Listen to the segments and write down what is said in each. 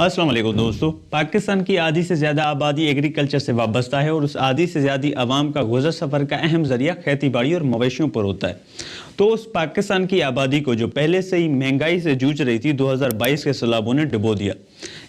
अस्सलाम वालेकुम दोस्तों। पाकिस्तान की आधी से ज़्यादा आबादी एग्रीकल्चर से वाबस्ता है और उस आधी से ज़्यादा आवाम का गुज़र सफ़र का अहम ज़रिया खेती बाड़ी और मवेशियों पर होता है। तो उस पाकिस्तान की आबादी को जो पहले से ही महंगाई से जूझ रही थी, 2022 के सैलाबों ने डुबो दिया,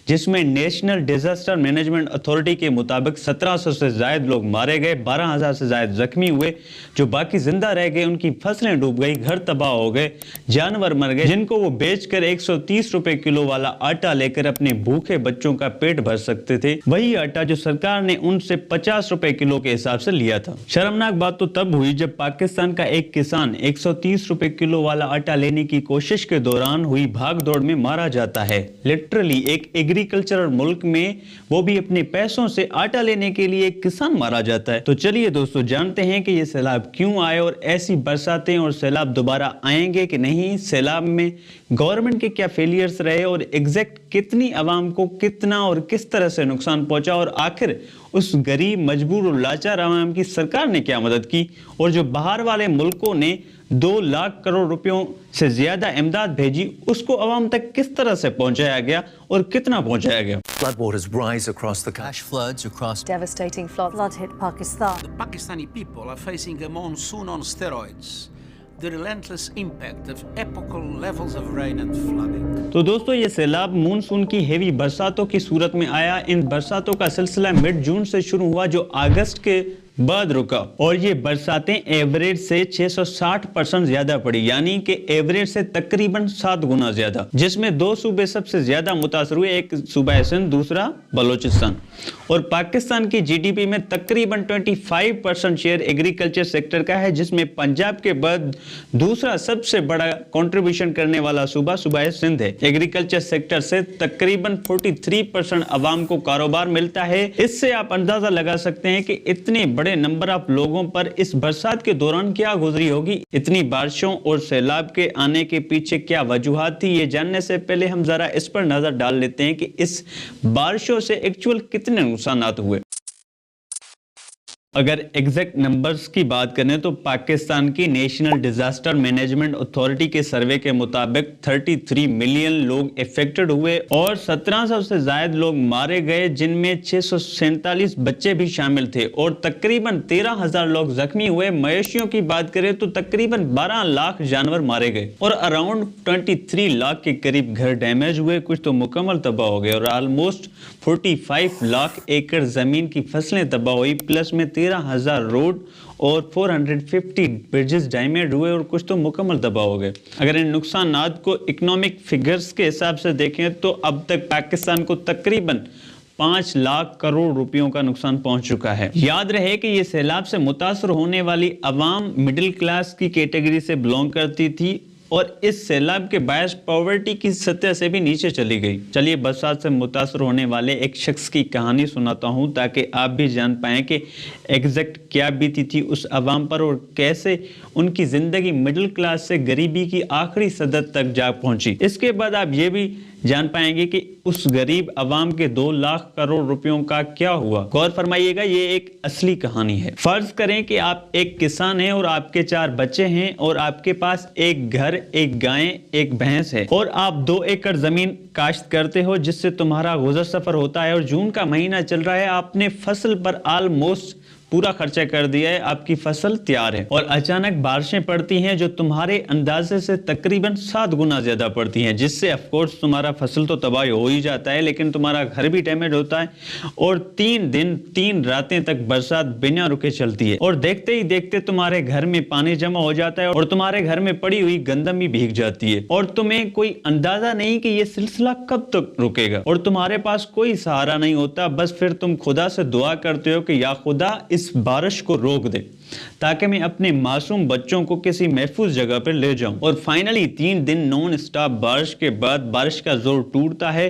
जिसमें नेशनल डिजास्टर मैनेजमेंट अथॉरिटी के मुताबिक 1700 से ज़ायद लोग मारे गए, 12,000 से ज़ायद जख्मी हुए, जो बाकी जिंदा रह गए उनकी फसलें डूब गई, घर तबाह हो गए, जानवर मर गए जिनको वो बेचकर 130 रुपए किलो वाला आटा लेकर अपने भूखे बच्चों का पेट भर सकते थे। वही आटा जो सरकार ने उनसे 50 रुपए किलो के हिसाब से लिया था। शर्मनाक बात तो तब हुई जब पाकिस्तान का एक किसान 130 रुपए किलो वाला आटा लेने की कोशिश के दौरान हुई भाग दौड़ में मारा जाता है। लिटरली एक एग्रीकल्चरल मुल्क में, वो भी अपने पैसों से आटा लेने के लिए एक किसान मारा जाता है। तो चलिए दोस्तों जानते हैं कि ये सैलाब क्यों आए और ऐसी बरसातें और सैलाब दोबारा आएंगे कि नहीं, सैलाब में गवर्नमेंट के क्या फेलियर्स रहे और एग्जैक्ट कितनी आवाम को कितना और किस तरह से नुकसान पहुंचा और आखिर उस गरीब मजबूर और लाचार आवाम की सरकार ने क्या मदद की और जो बाहर वाले मुल्कों ने 2 लाख करोड़ रुपयों से ज्यादा इमदाद भेजी उसको आवाम तक किस तरह से पहुंचाया गया और कितना पहुंचाया गया। Floodwaters rise across the country. Flash floods across Devastating flood hit Pakistan. The Pakistani people are facing a monsoon on steroids. The relentless impact of epochal levels of rain and flooding. तो दोस्तों ये सैलाब monsoon की heavy बरसातों की सूरत में आया। इन बरसातों का सिलसिला मिड जून से शुरू हुआ जो अगस्त के बाद रुका और ये बरसातें एवरेज से 660% ज्यादा पड़ी, यानी कि एवरेज से तकरीबन 7 गुना ज्यादा, जिसमें 2 सूबे सबसे ज्यादा मुतासर हुए, एक सूबा है सिंध, दूसरा बलोचिस्तान। और पाकिस्तान की जीडीपी में तकरीबन 25% शेयर एग्रीकल्चर सेक्टर का है, जिसमें पंजाब के बाद दूसरा सबसे बड़ा कंट्रीब्यूशन करने वाला सूबा है सिंध है। एग्रीकल्चर सेक्टर से तकरीबन 43% आवाम को कारोबार मिलता है। इससे आप अंदाजा लगा सकते हैं कि इतने बड़े नंबर ऑफ लोगों पर इस बरसात के दौरान क्या गुजरी होगी। इतनी बारिशों और सैलाब के आने के पीछे क्या वजूहात थी, ये जानने से पहले हम जरा इस पर नजर डाल लेते हैं कि इस बारिशों से एक्चुअल कितने नुकसानात हुए। अगर एग्जैक्ट नंबर्स की बात करें तो पाकिस्तान की नेशनल डिजास्टर मैनेजमेंट अथॉरिटी के सर्वे के मुताबिक 33 मिलियन लोग इफेक्टेड हुए और 1700 से ज्यादा लोग मारे गए, जिनमें 647 बच्चे भी शामिल थे और तकरीबन 13,000 लोग जख्मी हुए। मवेशियों की बात करें तो तकरीबन 12 लाख जानवर मारे गए और अराउंड 23 लाख के करीब घर डैमेज हुए, कुछ तो मुकम्मल तबाह हो गए और ऑलमोस्ट 45 लाख एकड़ जमीन की फसलें तबाह हुई, प्लस में 13,000 रोड और 450 ब्रिजेस डैमेज हुए और कुछ तो मुकम्मल तबाह हो गए। अगर इन नुकसानात को इकोनॉमिक फिगर्स के हिसाब से देखें तो अब तक पाकिस्तान को तकरीबन 5 लाख करोड़ रुपयों का नुकसान पहुंच चुका है। याद रहे कि ये सैलाब से मुतासर होने वाली अवाम मिडिल क्लास की कैटेगरी से बिलोंग करती थी और इस सैलाब के बायस पॉवर्टी की सतह से भी नीचे चली गई। चलिए बरसात से मुतासर होने वाले एक शख्स की कहानी सुनाता हूं ताकि आप भी जान पाएं कि एग्जैक्ट क्या बीती थी उस अवाम पर और कैसे उनकी जिंदगी मिडिल क्लास से गरीबी की आखिरी सदद तक जा पहुंची। इसके बाद आप ये भी जान पाएंगे कि उस गरीब अवाम के 2 लाख करोड़ रुपयों का क्या हुआ। गौर फरमाइएगा, ये एक असली कहानी है। फर्ज करें कि आप एक किसान हैं और आपके 4 बच्चे हैं और आपके पास एक घर, एक गाय, एक भैंस है और आप 2 एकड़ जमीन काश्त करते हो जिससे तुम्हारा गुजर सफर होता है और जून का महीना चल रहा है, आपने फसल पर ऑलमोस्ट पूरा खर्चा कर दिया है, आपकी फसल तैयार है और अचानक बारिशें पड़ती हैं जो तुम्हारे अंदाजे से तकरीबन 7 गुना ज्यादा पड़ती हैं, जिससे ऑफ कोर्स तुम्हारा फसल तो तबाह हो ही जाता है लेकिन तुम्हारा घर भी डैमेज होता है और 3 दिन 3 रातें तक बरसात बिना रुके चलती है और देखते ही देखते तुम्हारे घर में पानी जमा हो जाता है और तुम्हारे घर में पड़ी हुई गंदम भी भीग जाती है और तुम्हें कोई अंदाजा नहीं कि ये सिलसिला कब तक रुकेगा और तुम्हारे पास कोई सहारा नहीं होता। बस फिर तुम खुदा से दुआ करते हो कि या खुदा इस बारिश को रोक दे ताकि मैं अपने मासूम बच्चों को किसी महफूज जगह पर ले जाऊं। और फाइनली 3 दिन नॉन स्टॉप बारिश के बाद बारिश का जोर टूटता है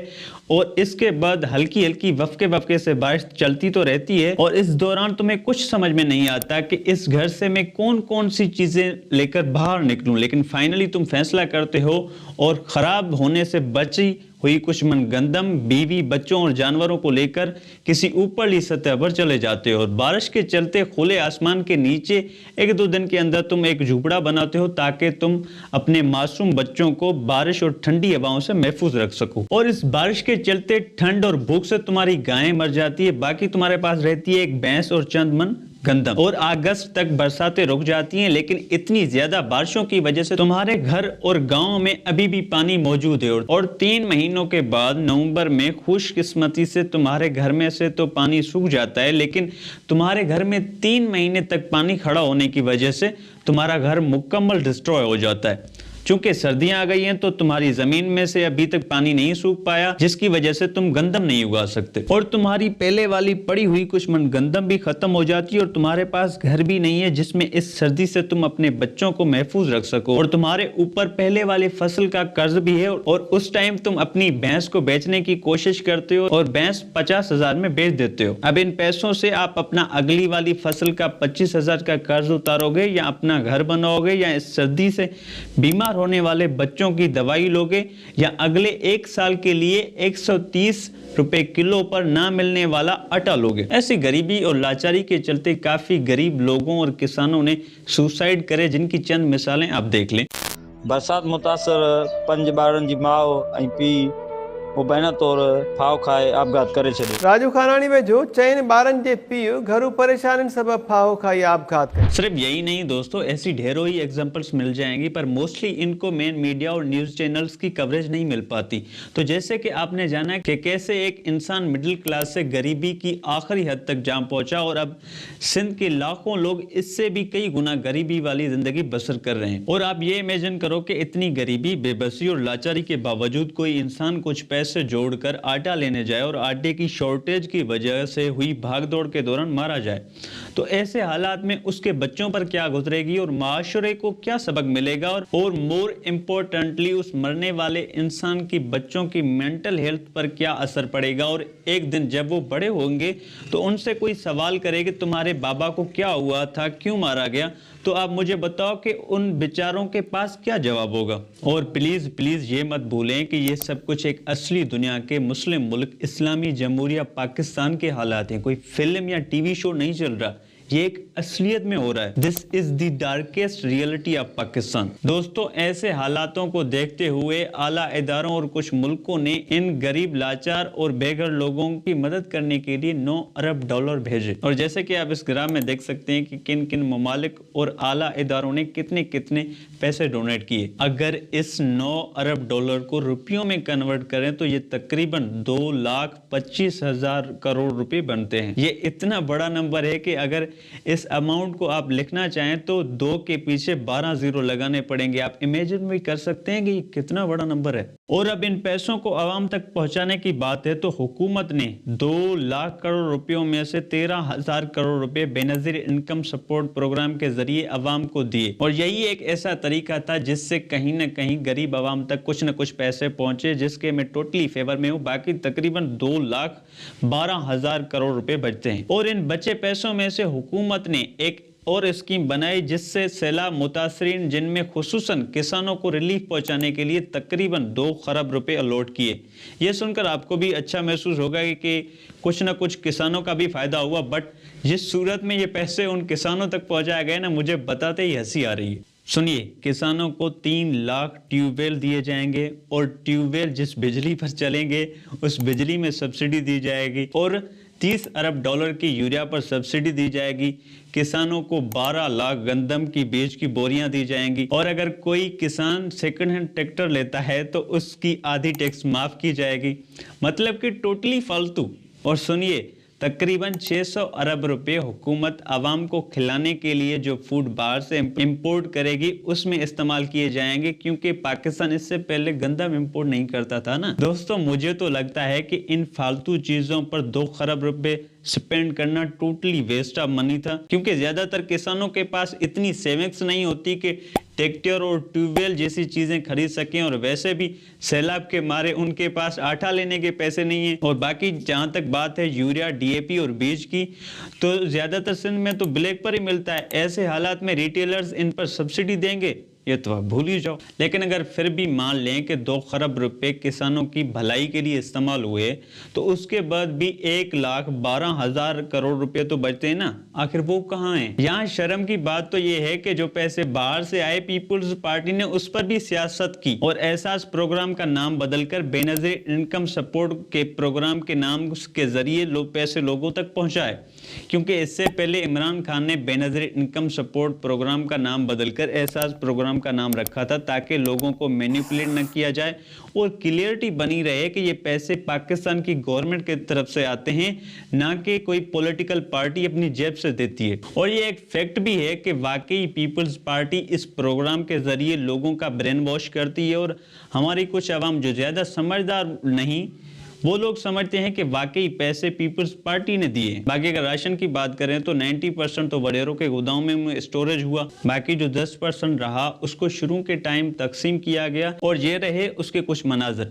और इसके बाद हल्की हल्की वफके से बारिश चलती तो रहती है और इस दौरान तुम्हें कुछ समझ में नहीं आता कि इस घर से मैं कौन कौन सी चीजें लेकर बाहर निकलूं, लेकिन फाइनली तुम फैसला करते हो और खराब होने से बची हुई कुछ मन गंदम बीवी बच्चों और जानवरों को लेकर किसी ऊपरली सतह पर चले जाते हो और बारिश के चलते खुले आसमान के नीचे 1-2 दिन के अंदर तुम एक झूपड़ा बनाते हो ताकि तुम अपने मासूम बच्चों को बारिश और ठंडी हवाओं से महफूज रख सको। और इस बारिश के चलते ठंड और भूख से तुम्हारी गायें मर जाती है, बाकी तुम्हारे पास रहती है एक भैंस और चंद मन गंदम। और अगस्त तक बरसातें रुक जाती हैं, लेकिन इतनी ज्यादा बारिशों की वजह से तुम्हारे घर और गांव में अभी भी पानी मौजूद है। और 3 महीनों के बाद नवंबर में खुशकिस्मती से तुम्हारे घर में से तो पानी सूख जाता है, लेकिन तुम्हारे घर में 3 महीने तक पानी खड़ा होने की वजह से तुम्हारा घर मुकम्मल डिस्ट्रॉय हो जाता है। चूंकि सर्दियां आ गई हैं तो तुम्हारी जमीन में से अभी तक पानी नहीं सूख पाया, जिसकी वजह से तुम गंदम नहीं उगा सकते और तुम्हारी पहले वाली पड़ी हुई कुछ मन गंदम भी खत्म हो जाती है और तुम्हारे पास घर भी नहीं है जिसमें इस सर्दी से तुम अपने बच्चों को महफूज रख सको। और तुम्हारे ऊपर पहले वाले फसल का कर्ज भी है और उस टाइम तुम अपनी भैंस को बेचने की कोशिश करते हो और भैंस 50,000 में बेच देते हो। अब इन पैसों से आप अपना अगली वाली फसल का 25,000 का कर्ज उतारोगे या अपना घर बनाओगे या इस सर्दी से बीमार होने वाले बच्चों की दवाई लोगे या अगले 1 साल के लिए 130 रुपए किलो पर ना मिलने वाला आटा लोगे। ऐसी गरीबी और लाचारी के चलते काफी गरीब लोगों और किसानों ने सुसाइड करे, जिनकी चंद मिसालें आप देख लें। बरसात मुतासर 5 ॿारनि जी माउ ऐं पीउ मुबैना तौर फाव खाए आपघात करे छॾियो। राजू खानानी में जो 4 ॿारनि जे पीउ घरू परेशानी सबब फाहो खाई आपघात करे। सिर्फ यही नहीं दोस्तों, ऐसी ढेरों ही एग्जांपल्स मिल जाएंगी, पर मोस्टली इनको मेन मीडिया और न्यूज चैनल्स की कवरेज नहीं मिल पाती। तो जैसे कि आपने जाना कि कैसे एक इंसान मिडिल क्लास से गरीबी की आखिरी हद तक जा पहुंचा और अब सिंध के लाखों लोग इससे भी कई गुना गरीबी वाली जिंदगी बसर कर रहे हैं। और आप ये इमेजिन करो कि इतनी गरीबी, बेबसी और लाचारी के बावजूद कोई इंसान कुछ पैसे जोड़कर आटा लेने जाए और आटे की शॉर्टेज की वजह से हुई भागदौड़ के दौरान मारा जाए, तो ऐसे हालात में उसके बच्चों पर क्या गुजरेगी और माशरे को क्या सबक मिलेगा और मोर इम्पोर्टेंटली उस मरने वाले इंसान की बच्चों की मेंटल हेल्थ पर क्या असर पड़ेगा। और एक दिन जब वो बड़े होंगे तो उनसे कोई सवाल करे कि तुम्हारे बाबा को क्या हुआ था, क्यों मारा गया, तो आप मुझे बताओ कि उन बेचारों के पास क्या जवाब होगा। और प्लीज प्लीज ये मत भूलें कि ये सब कुछ एक असली दुनिया के मुस्लिम मुल्क इस्लामी जमहूरिया पाकिस्तान के हालात हैं, कोई फिल्म या टीवी शो नहीं चल रहा, ये एक असलियत में हो रहा है। This is the darkest reality of Pakistan. दोस्तों, ऐसे हालातों को देखते हुए आला इदारों और कुछ मुल्कों ने इन गरीब, लाचार और बेघर लोगों की मदद करने के लिए 9 अरब डॉलर भेजे। और जैसे कि आप इस ग्राफ में देख सकते हैं कि किन किन ममालिक और आला इदारों ने कितने कितने पैसे डोनेट किए। अगर इस 9 अरब डॉलर को रुपयों में कन्वर्ट करें तो ये तकरीबन 2,25,000 करोड़ रुपए बनते हैं। ये इतना बड़ा नंबर है कि अगर इस अमाउंट को आप लिखना चाहें तो 2 के पीछे 12 जीरो लगाने पड़ेंगे। आप इमेजिन भी कर सकते हैं कि ये कितना बड़ा नंबर है। और अब इन पैसों को आवाम तक पहुंचाने की बात है तो हुकूमत ने 2 लाख करोड़ रुपयों में से 13,000 करोड़ रुपए बेनजीर इनकम सपोर्ट प्रोग्राम के जरिए आवाम को दिए। और यही एक ऐसा तरीका था जिससे कहीं न कहीं गरीब आवाम तक कुछ न कुछ पैसे पहुंचे, जिसके मैं टोटली फेवर में हूं। बाकी तकरीबन 2,12,000 करोड़ रुपए बचते हैं। और इन बचे पैसों में से हुकूमत ने एक और स्कीम बनाई जिससे सैलाब मुतासरीन, जिनमें खुसूसन किसानों को रिलीफ पहुंचाने के लिए तकरीबन 2 खरब रुपए अलॉट किए। ये सुनकर आपको भी अच्छा महसूस होगा कि कुछ न कुछ किसानों का भी फायदा हुआ, बट जिस सूरत में ये पैसे उन किसानों तक पहुंचाए गए ना, मुझे बताते ही हंसी आ रही है। सुनिए, किसानों को 3 लाख ट्यूबवेल दिए जाएंगे और ट्यूबवेल जिस बिजली पर चलेंगे उस बिजली में सब्सिडी दी जाएगी और 30 अरब डॉलर की यूरिया पर सब्सिडी दी जाएगी। किसानों को 12 लाख गंदम की बीज की बोरियां दी जाएंगी और अगर कोई किसान सेकंड हैंड ट्रैक्टर लेता है तो उसकी आधी टैक्स माफ की जाएगी। मतलब कि टोटली फालतू। और सुनिए, तकरीबन 600 अरब रुपए हुकूमत आवाम को खिलाने के लिए जो फूड बाहर से इंपोर्ट करेगी उसमें इस्तेमाल किए जाएंगे, क्योंकि पाकिस्तान इससे पहले गंदम इंपोर्ट नहीं करता था ना। दोस्तों, मुझे तो लगता है कि इन फालतू चीजों पर 2 खरब रुपए स्पेंड करना टोटली वेस्ट ऑफ मनी था, क्योंकि ज्यादातर किसानों के पास इतनी सेविंग्स नहीं होती कि ट्रैक्टर और ट्यूबवेल जैसी चीजें खरीद सकें, और वैसे भी सैलाब के मारे उनके पास आटा लेने के पैसे नहीं है। और बाकी जहां तक बात है यूरिया, डीएपी और बीज की, तो ज्यादातर सिंध में तो ब्लैक पर ही मिलता है। ऐसे हालात में रिटेलर्स इन पर सब्सिडी देंगे یہ تو آپ بھول ہی جاؤ. لیکن اگر پھر بھی مان لیں کہ 2 خرب روپے کسانوں کی بھلائی کے لیے استعمال ہوئے تو اس کے بعد بھی 1,12,000 کروڑ روپے تو بچتے ہیں نا. آخر وہ کہاں ہیں؟ یہاں شرم کی بات تو یہ ہے کہ جو پیسے باہر سے آئے پیپلز پارٹی نے اس پر بھی سیاست کی اور احساس پروگرام کا نام بدل کر بے نظیر انکم سپورٹ کے پروگرام کے نام کے ذریعے پیسے لوگوں تک پہنچائے. کیونکہ اس سے پہلے عمران خان نے بے نظیر انکم سپورٹ پروگرام کا نام بدل کر احساس پروگرام کا نام رکھا تھا تاکہ لوگوں کو مینیپولیٹ نہ کیا جائے اور کلیئرٹی بنی رہے کہ یہ پیسے پاکستان کی گورنمنٹ کی طرف سے آتے ہیں نہ کہ کوئی پولیٹیکل پارٹی اپنی جیب سے دیتی ہے. اور یہ ایک فیکٹ بھی ہے کہ واقعی پیپلز پارٹی اس پروگرام کے ذریعے لوگوں کا برین واش کرتی ہے اور ہماری کچھ عوام جو زیادہ سمجھدار نہیں وہ لوگ سمجھتے ہیں کہ واقعی پیسے پیپلز پارٹی نے دیے. باقی اگر راشن کی بات کریں تو 90% تو وڈیروں کے گوداؤں میں اسٹوریج ہوا. باقی جو 10% رہا اس کو شروع کے ٹائم تقسیم کیا گیا اور یہ رہے اس کے کچھ مناظر.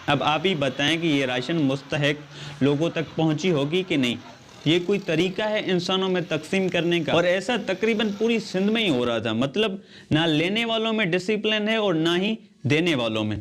اب آپ ہی بتائیں کہ یہ راشن مستحق لوگوں تک پہنچی ہوگی کہ نہیں. یہ کوئی طریقہ ہے انسانوں میں تقسیم کرنے کا؟ اور ایسا تقریباً پوری سندھ میں ہی ہو رہا تھا. مطلب نہ لینے والوں میں ڈسپلن ہے اور نہ ہی دینے والوں میں.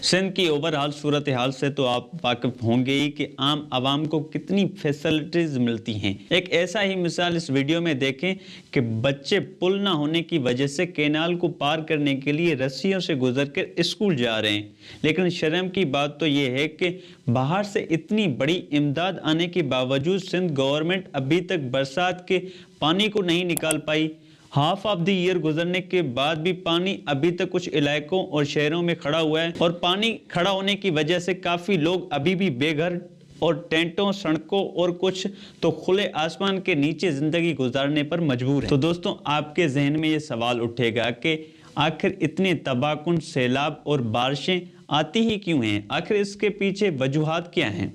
سندھ کی اوورآل صورتحال سے تو آپ واقف ہوں گے ہی کہ عام عوام کو کتنی فیسلٹیز ملتی ہیں. ایک ایسا ہی مثال اس ویڈیو میں دیکھیں کہ بچے پل نہ ہونے کی وجہ سے کینال کو پار کرنے کے لیے رسیوں سے گزر کر اسکول جا رہے ہیں. لیکن شرم کی بات تو یہ ہے کہ باہر سے اتنی بڑی امداد آنے کے باوجود سندھ گورنمنٹ ابھی تک برسات کے پانی کو نہیں نکال پائی. ہاف آف دی ایئر گزرنے کے بعد بھی پانی ابھی تک کچھ علاقوں اور شہروں میں کھڑا ہوا ہے اور پانی کھڑا ہونے کی وجہ سے کافی لوگ ابھی بھی بے گھر اور ٹینٹوں، سڑکوں اور کچھ تو کھلے آسمان کے نیچے زندگی گزارنے پر مجبور ہیں. تو دوستوں آپ کے ذہن میں یہ سوال اٹھے گا کہ آخر اتنے تباہ کن سیلاب اور بارشیں آتی ہی کیوں ہیں؟ آخر اس کے پیچھے وجوہات کیا ہیں؟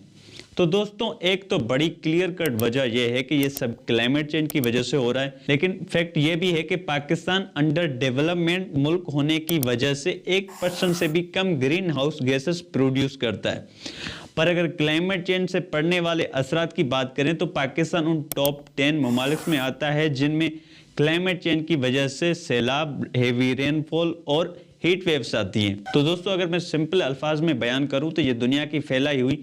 تو دوستوں ایک تو بڑی کلیئر کٹ وجہ یہ ہے کہ یہ سب کلائمیٹ چینج کی وجہ سے ہو رہا ہے. لیکن فیکٹ یہ بھی ہے کہ پاکستان انڈر ڈیولپمنٹ ملک ہونے کی وجہ سے 1% سے بھی کم گرین ہاؤس گیسز پروڈیوس کرتا ہے. پر اگر کلائمیٹ چینج سے پڑنے والے اثرات کی بات کریں تو پاکستان ان ٹاپ 10 ممالک میں آتا ہے جن میں کلائمیٹ چینج کی وجہ سے سیلاب، ہیوی رین فال اور ہیٹ ویوز آتی ہیں. تو دوستو اگر میں سمپل الفاظ میں بیان کروں تو یہ دنیا کی پھیلائی ہوئی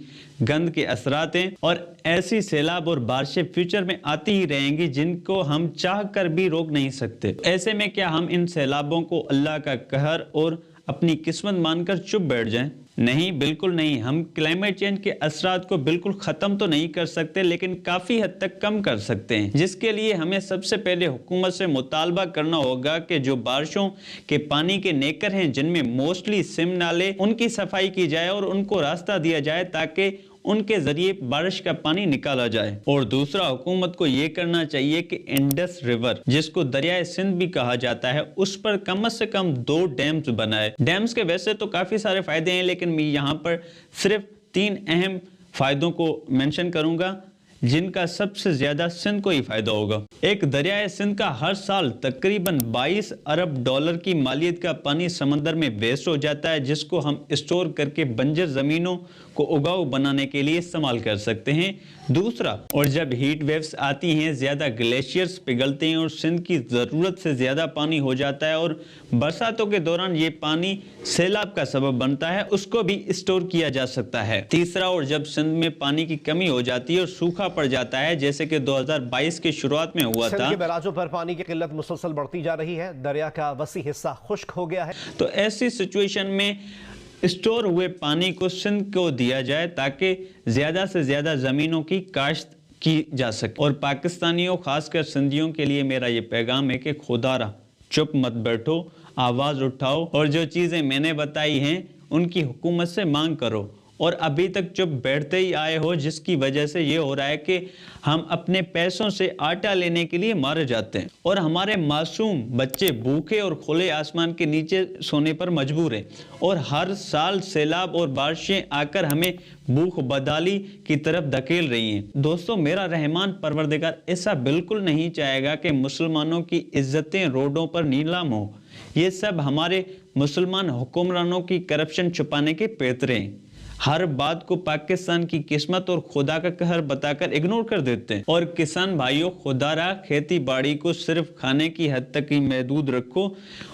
گند کے اثرات ہیں اور ایسی سیلاب اور بارشیں فیوچر میں آتی ہی رہیں گی جن کو ہم چاہ کر بھی روک نہیں سکتے. ایسے میں کیا ہم ان سیلابوں کو اللہ کا قہر اور اپنی قسمت مان کر چپ بیٹھ جائیں؟ نہیں، بالکل نہیں. ہم کلائمیٹ چینج کے اثرات کو بالکل ختم تو نہیں کر سکتے لیکن کافی حد تک کم کر سکتے ہیں، جس کے لیے ہمیں سب سے پہلے حکومت سے مطالبہ کرنا ہوگا کہ جو بارشوں کے پانی کے نیکر ہیں جن میں موسٹلی سم نالے، ان کی صفائی کی جائے اور ان کو راستہ دیا جائے تاکہ ان کے ذریعے بارش کا پانی نکالا جائے. اور دوسرا حکومت کو یہ کرنا چاہیے کہ انڈس ریور جس کو دریائے سندھ بھی کہا جاتا ہے اس پر کم از کم 2 ڈیمز بنائے. ڈیمز کے ویسے تو کافی سارے فائدے ہیں لیکن میں یہاں پر صرف 3 اہم فائدوں کو مینشن کروں گا جن کا سب سے زیادہ سندھ کو ہی فائدہ ہوگا. ایک دریائے سندھ کا ہر سال تقریباً 22 ارب ڈالر کی مالیت کا پانی سمندر میں ویسٹ ہو جاتا ہے جس کو ہم اسٹور کر کے بنجر زمینوں کو اگاؤ بنانے کے لیے استعمال کر سکتے ہیں. دوسرا، اور جب ہیٹ ویوز آتی ہیں زیادہ گلیشیئرز پگھلتے ہیں اور سندھ کی ضرورت سے زیادہ پانی ہو جاتا ہے اور برساتوں کے دوران یہ پانی سیلاب کا سبب بنتا ہے، اس کو بھی اسٹور کیا جا سکتا ہے. تیسرا، اور جب سندھ میں پانی کی کمی ہو جاتی ہے اور سوکھا پڑ جاتا ہے جیسے کہ 2022 کی شروعات میں ہوا تھا، سندھ کے بیراجوں پر پانی کی قلت مسلسل بڑھتی جا رہی ہے، دریا کا وسیع حصہ خشک ہو گیا ہے. تو ایسی سچویشن میں اسٹور ہوئے پانی کو سندھ کو دیا جائے تاکہ زیادہ سے زیادہ زمینوں کی کاشت کی جا سکے. اور پاکستانیوں خاص کر سندھیوں کے لیے میرا یہ پیغام ہے کہ خدا را چپ مت بیٹھو، آواز اٹھاؤ اور جو چیزیں میں نے بتائی ہیں ان کی حکومت سے مانگ کرو اور ابھی تک چپ بیٹھتے ہی آئے ہو، جس کی وجہ سے یہ ہو رہا ہے کہ ہم اپنے پیسوں سے آٹا لینے کے لیے مارے جاتے ہیں اور ہمارے معصوم بچے بھوکے اور کھلے آسمان کے نیچے سونے پر مجبور ہیں، اور ہر سال سیلاب اور بارشیں آ کر ہمیں بھوک بدالی کی طرف دھکیل رہی ہیں۔ دوستو، میرا رحمان پروردگار ایسا بالکل نہیں چاہے گا کہ مسلمانوں کی عزتیں روڈوں پر نیلام ہوں۔ یہ سب ہمارے مسلمان حکمرانوں کی کرپشن چھپانے کے پیترے ہیں۔ ہر بات کو پاکستان کی قسمت اور خدا کا قہر بتا کر اگنور کر دیتے ہیں۔ اور کسان بھائیوں، خدا را کھیتی باڑی کو صرف کھانے کی حد تک ہی محدود رکھو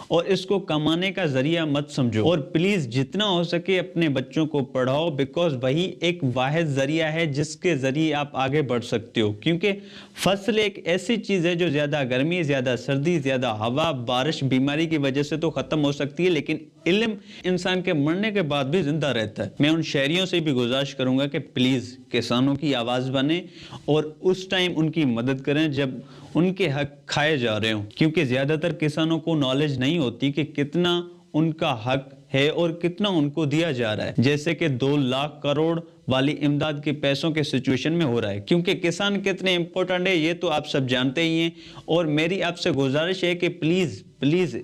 اور اس کو کمانے کا ذریعہ مت سمجھو، اور پلیز جتنا ہو سکے اپنے بچوں کو پڑھاؤ، بیکاز وہی ایک واحد ذریعہ ہے جس کے ذریعے آپ آگے بڑھ سکتے ہو، کیونکہ فصل ایک ایسی چیز ہے جو زیادہ گرمی، زیادہ سردی، زیادہ ہوا، بارش، بیماری کی وجہ سے تو ختم ہو سکتی ہے، لیکن علم انسان کے مرنے کے بعد بھی زندہ رہتا ہے۔ میں ان شہریوں سے بھی گزارش کروں گا کہ پلیز کسانوں کی آواز بنیں اور اس ٹائم ان کی مدد کریں جب ان کے حق کھائے جا رہے ہوں، کیونکہ زیادہ تر کسانوں کو نالج نہیں ہوتی کہ کتنا ان کا حق ہے اور کتنا ان کو دیا جا رہا ہے، جیسے کہ 2 لاکھ کروڑ والی امداد کے پیسوں کے سچویشن میں ہو رہا ہے۔ کیونکہ کسان کتنے امپورٹنٹ ہے یہ تو آپ سب جانتے ہی ہیں، اور میری آپ سے گزارش ہے کہ پلیز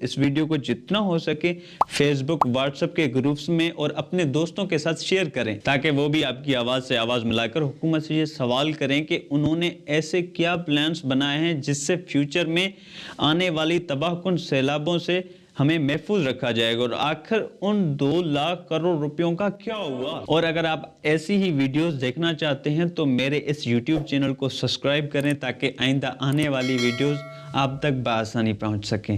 اس ویڈیو کو جتنا ہو سکے فیس بک، واٹس ایپ کے گروپس میں اور اپنے دوستوں کے ساتھ شیئر کریں، تاکہ وہ بھی آپ کی آواز سے آواز ملا کر حکومت سے یہ سوال کریں کہ انہوں نے ایسے کیا پلانز بنائے ہیں جس سے فیوچر میں آنے والی تباہ کن سیلابوں سے ہمیں محفوظ رکھا جائے گا، اور آخر ان 2 لاکھ کروڑ روپیوں کا کیا ہوا۔ اور اگر آپ ایسی ہی ویڈیوز دیکھنا چاہتے ہیں تو میرے اس یوٹیوب چینل کو سبسکرائب کریں تاکہ آئندہ آنے والی ویڈیوز آپ تک بآسانی پہنچ سکیں۔